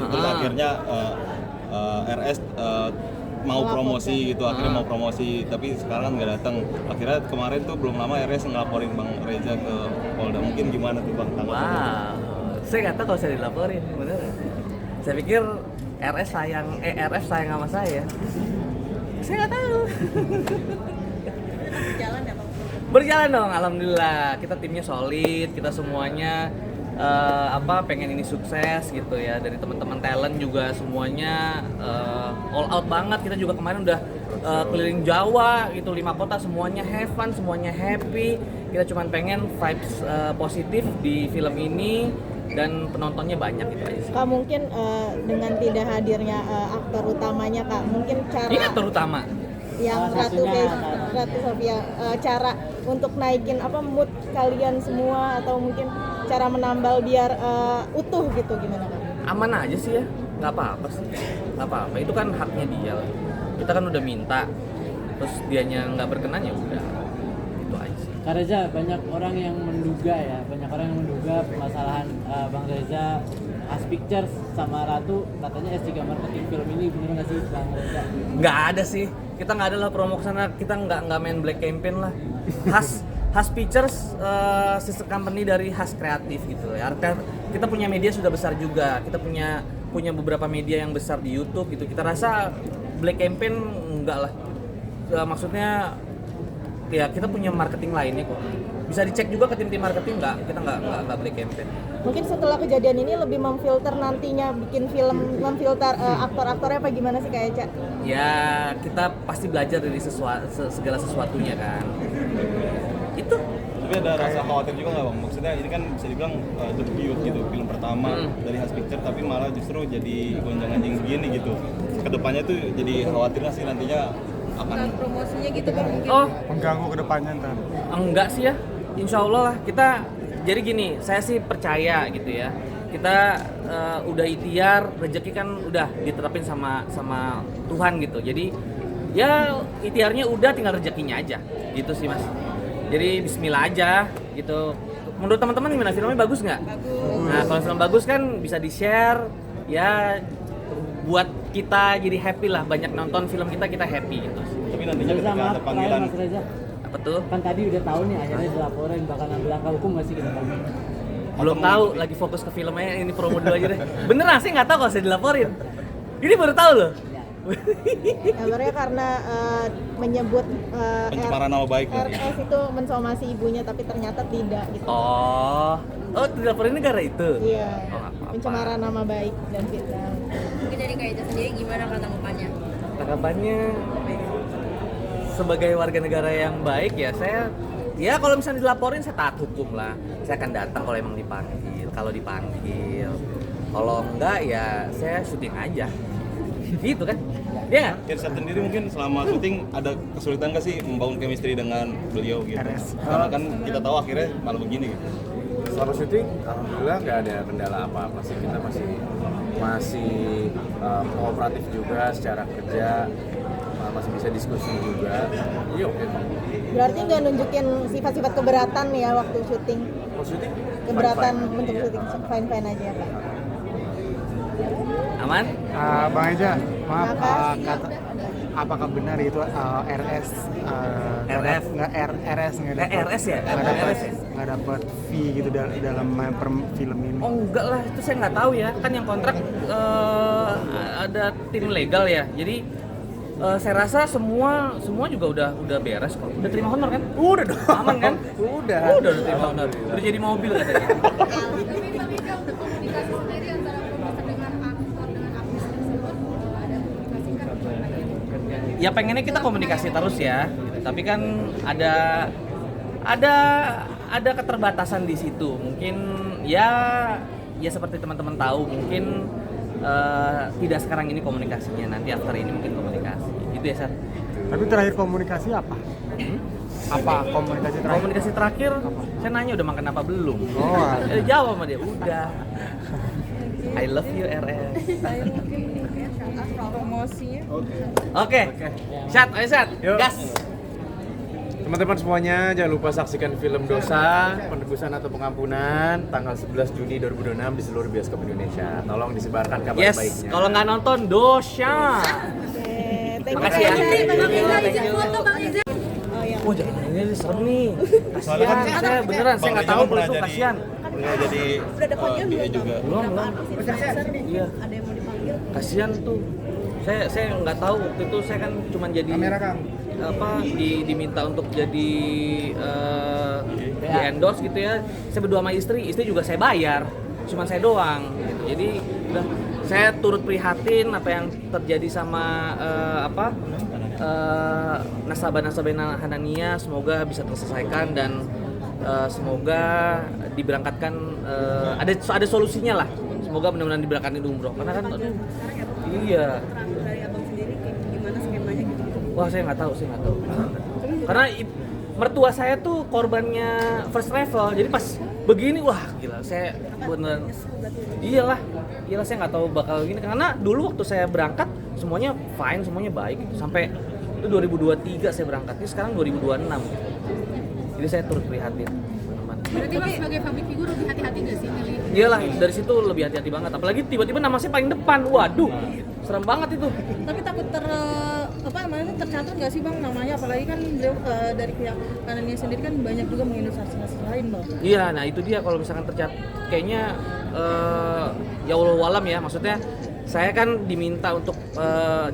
Terus akhirnya RS mau promosi gitu, akhirnya mau promosi, tapi sekarang nggak datang. Akhirnya kemarin tuh belum lama RS ngelaporin Bang Reza ke Polda. Mungkin gimana tuh Bang tanggapannya? Wow, saya nggak tahu kalau saya dilaporin, beneran. Saya pikir RS RF sayang sama saya. Saya nggak tahu. Berjalan ya Bang? Berjalan dong, alhamdulillah. Kita timnya solid, kita semuanya pengen ini sukses gitu ya. Dari teman-teman talent juga semuanya all out banget. Kita juga kemarin udah keliling Jawa gitu, 5 kota, semuanya have fun, semuanya happy. Kita cuma pengen vibes positif di film ini dan penontonnya banyak gitu aja sih. Kak, mungkin dengan tidak hadirnya aktor utamanya Kak, mungkin cara Ini aktor utama. yang Ratu Sofia, cara untuk naikin mood kalian semua, atau mungkin cara menambal biar utuh gitu, gimana Kak? Aman aja sih ya, nggak apa-apa sih, nggak apa-apa, itu kan haknya dia lah. Kita kan udah minta, terus dianya nggak berkenan ya udah, itu aja sih. Kak Reza, banyak orang yang menduga permasalahan Bang Reza As Pictures sama Ratu katanya S3 marketing film ini, bener nggak sih Bang Reza? Nggak ada sih, kita nggak ada lah promo kesana, kita nggak main black campaign lah. Has Pictures sister company dari Has Kreatif gitu ya. Artinya kita punya media sudah besar juga, kita punya beberapa media yang besar di YouTube gitu. Kita rasa black campaign enggak lah. Maksudnya ya kita punya marketing lainnya kok. Bisa dicek juga ke tim marketing, kita nggak black campaign. Mungkin setelah kejadian ini lebih memfilter nantinya bikin film, memfilter aktor-aktornya apa gimana sih Kak Eca? Ya kita pasti belajar dari segala sesuatunya kan. Itu. Tapi ada rasa khawatir juga nggak Bang? Maksudnya ini kan bisa dibilang debut gitu, film pertama dari Has Picture, tapi malah justru jadi gonjang-ganjing begini gitu. Kedepannya tuh jadi khawatir nggak sih nantinya akan Promosinya gitu kan mungkin. Oh, mengganggu ke depannya ntar. enggak sih ya. Insya Allah lah kita. Jadi gini, saya sih percaya gitu ya. Kita udah ikhtiar, rezeki kan udah diterapin sama Tuhan gitu. Jadi ya ikhtiarnya udah, tinggal rezekinya aja. Gitu sih Mas. Jadi bismillah aja gitu. Menurut teman-teman gimana, filmnya bagus nggak? Bagus. Nah kalau film bagus kan bisa di-share ya, buat kita jadi happy lah, banyak nonton film kita happy gitu. tapi nantinya Reza, ketika maaf ada panggilan Mas Reza, Apa tuh? kan tadi udah tahu nih akhirnya dilaporin bakal ngambil langkah hukum nggak sih ke depan? Belum tahu, lagi fokus ke filmnya, ini promo dulu aja deh. Beneran sih nggak tahu kalau saya dilaporin. Ini baru tahu loh. Kabarnya karena menyebut pencemaran nama baik nanti. RS itu mensomasi ibunya, tapi ternyata tidak gitu. Oh dilaporin negara itu? Iya, Oh, nggak apa-apa. pencemaran nama baik dan fitnah. Mungkin dari Kak Eca sendiri gimana tanggapannya? Tanggapannya sebagai warga negara yang baik ya, saya ya kalau misalnya dilaporin saya taat hukum lah. Saya akan datang kalau emang dipanggil, kalau enggak ya saya syuting aja. Gitu kan? Iya nggak? Kirsat sendiri mungkin selama syuting ada kesulitan nggak sih membangun chemistry dengan beliau gitu? Karena kan kita tahu akhirnya malah begini gitu. Selama syuting, alhamdulillah nggak ada kendala apa-apa sih. Kita masih kooperatif juga secara kerja, masih bisa diskusi juga. Iya oke. Berarti nggak nunjukin sifat-sifat keberatan ya waktu syuting? Kalau syuting, Keberatan fine-fine. untuk Iya. syuting, fine-fine aja ya Kak. Aman? Bang Eja, maaf, Makasih. apakah benar itu RS RF? RS nggak dapat RS ya? nggak dapat fee gitu dalam main per film ini? Oh enggak lah, itu saya nggak tahu ya. Kan yang kontrak ada tim legal ya. Jadi saya rasa semua juga udah beres kok. Udah terima honor kan? Udah dong. Aman kan? Udah. Udah terima honor. Udah jadi mobil katanya. Ya pengennya kita komunikasi terus ya. Tapi kan ada keterbatasan di situ. Mungkin ya seperti teman-teman tahu, mungkin tidak sekarang ini komunikasinya, nanti after ini mungkin komunikasi. Gitu ya, Sar. Tapi terakhir komunikasi apa? Apa komunikasi terakhir? Komunikasi terakhir, saya nanya udah makan apa belum. Oh, Jawab sama dia, udah. I love you RS. Promosinya. Oke. Shot, ayo shot. Gas. Teman-teman semuanya jangan lupa saksikan film Dosa, Penebusan atau Pengampunan tanggal 11 Juni 2026 di seluruh bioskop Indonesia. Tolong disebarkan kabar Yes, baiknya. kalau nggak nonton dosa. Thank you. Makasih ya. Bang Reza izin foto Bang Reza. Oh iya. Oh jangan, ini serem nih. Soalnya Kasihan, kan saya beneran, saya Bang nggak Reza tahu pernah itu jadi kasihan. pernah jadi PA juga. Belum. Iya. Ada yang mau dipanggil? Kasihan tuh. Saya nggak tahu waktu itu saya kan cuma jadi diminta untuk jadi di endorse gitu ya. Saya berdua sama istri juga saya bayar. Cuma saya doang gitu. Jadi udah saya turut prihatin apa yang terjadi sama nasabah-nasabah Hanania, semoga bisa terselesaikan dan semoga diberangkatkan ada solusinya lah. Semoga benar-benar diberangkatkan umroh karena kan aduh, iya. Dari abang sendiri gimana skemanya gitu? Wah, saya nggak tahu. Karena mertua saya tuh korbannya first travel. Jadi pas begini, wah gila, saya bener. Iyalah, saya nggak tahu bakal gini. Karena dulu waktu saya berangkat semuanya fine, semuanya baik. Sampai itu 2023 saya berangkat. Ini sekarang 2026. Jadi saya turut prihatin. Berarti Bang sebagai public figure lebih hati-hati nggak sih milih? Iyalah, dari situ lebih hati-hati banget. Apalagi tiba-tiba nama saya paling depan. Waduh, serem banget itu. Tapi takut tercatat nggak sih bang namanya? Apalagi kan beliau dari pihak kanannya sendiri kan banyak juga mengendorse artis lain bang. Iya, nah itu dia kalau misalkan tercatat kayaknya ya Allah walam ya. Maksudnya saya kan diminta untuk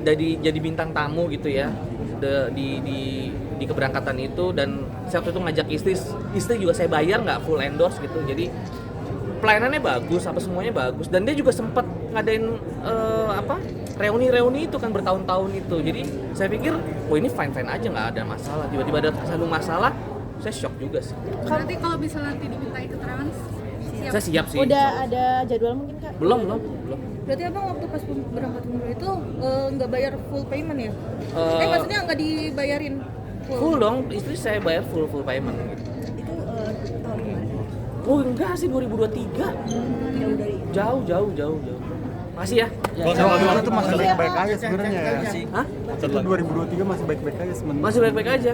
jadi bintang tamu gitu ya di keberangkatan itu, dan saya waktu itu ngajak istri juga saya bayar nggak full endorse gitu. Jadi pelayanannya bagus, apa semuanya bagus, dan dia juga sempat ngadain reuni itu kan bertahun-tahun itu. Jadi saya pikir, wah ini fine aja, nggak ada masalah. Tiba-tiba ada satu masalah, saya shock juga sih. Berarti kalau misalnya nanti dimintai keterangan siap? Saya siap sih. Udah ada jadwal mungkin kak? Belum. Berarti abang waktu pas berangkat umroh itu nggak bayar full payment ya? Eh, Maksudnya nggak dibayarin Full dong, istri saya bayar full payment gitu. Itu tahun gimana? Oh enggak sih, 2023. Jauh. Makasih ya. Kalau itu masih baik-baik aja sebenarnya ya. Hah? Itu 2023 masih baik-baik aja sebenarnya. Masih baik-baik aja.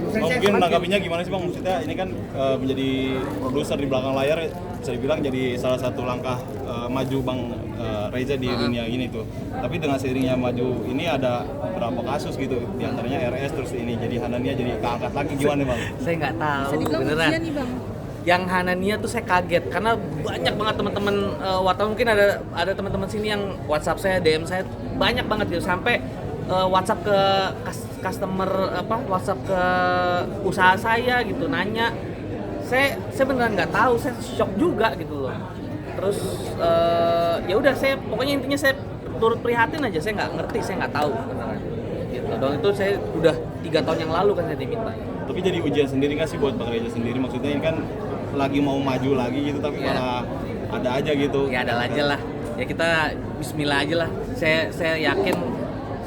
Mungkin menanggapinya gimana sih Bang? Maksudnya ini kan menjadi produser di belakang layar, bisa dibilang jadi salah satu langkah maju Bang Reza di dunia ini tuh. Tapi dengan seiringnya maju ini ada beberapa kasus gitu, diantaranya RS terus ini jadi Hanania jadi keangkat lagi, gimana Bang? Saya nggak tahu Bisa dibilang beneran. ujian nih bang. Yang Hanania tuh saya kaget karena banyak banget teman-teman wartawan, mungkin ada teman-teman sini yang WhatsApp saya, DM saya banyak banget gitu, sampai WhatsApp ke customer WhatsApp ke usaha saya gitu nanya. Saya beneran nggak tahu, saya shock juga gitu loh. Terus ya udah, saya pokoknya intinya saya turut prihatin aja, saya nggak ngerti, saya nggak tahu beneran gitu. Dan itu saya udah 3 tahun yang lalu kan saya diminta. Tapi jadi ujian sendiri nggak sih buat Bang Reza sendiri? Maksudnya ini kan lagi mau maju lagi gitu, tapi Iya. malah ada aja gitu. Ya ada aja lah, ya kita bismillah aja lah. Saya yakin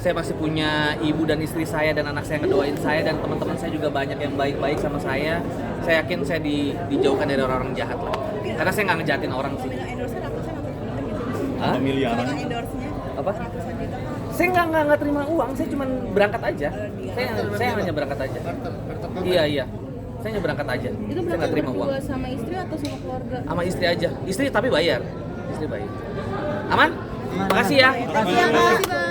saya masih punya ibu dan istri saya dan anak saya yang ngedoain saya, dan teman-teman saya juga banyak yang baik-baik sama saya. Saya yakin saya dijauhkan dari orang-orang jahat lah, karena saya nggak ngejahatin orang sih. Hah? Miliaran. Apa? Saya nggak terima uang, saya cuma berangkat aja. Saya hanya berangkat aja. Iya. Saya hanya berangkat aja. Itu Saya berangkat nggak terima uang. berdua sama istri atau sama keluarga? Sama istri aja. Istri tapi bayar. Aman? Makasih ya. Terima kasih bang.